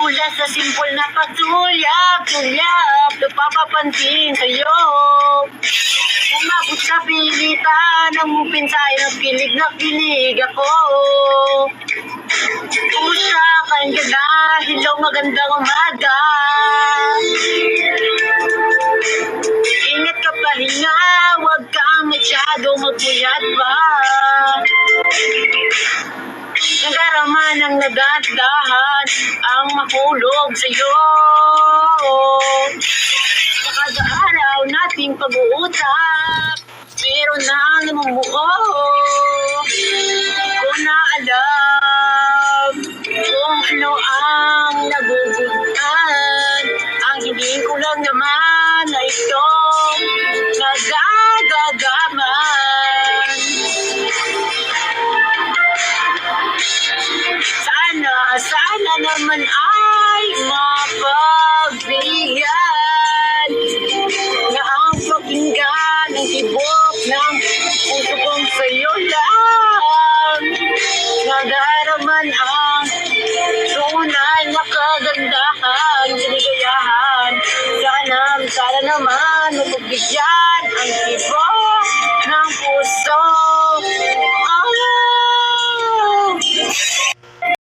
mula sa simple na pagtulyak-tulyak, napapapansin sa'yo. Umabot sa pilitan ng pinsay na kilig ako. Kumusta kain ka na? Hello, magandang umaga. Ingat ka pahinga, huwag kang masyado magpuyat pa. Nagarama ng nagandahan ang mahulog sa'yo. Sa kada araw nating pag-uusap, meron na namumuo. Ko na alam kung ano ang nagugutan. Ang hindi ko lang naman na itong nagagagaman. Sana naman ay mapagbigyan na ang pakinggan ang tibok ng puso kong sa'yo lang. Nagaraman ang tunay na kagandahan, kaligayahan. Sana naman mapagbigyan ang tibok ng puso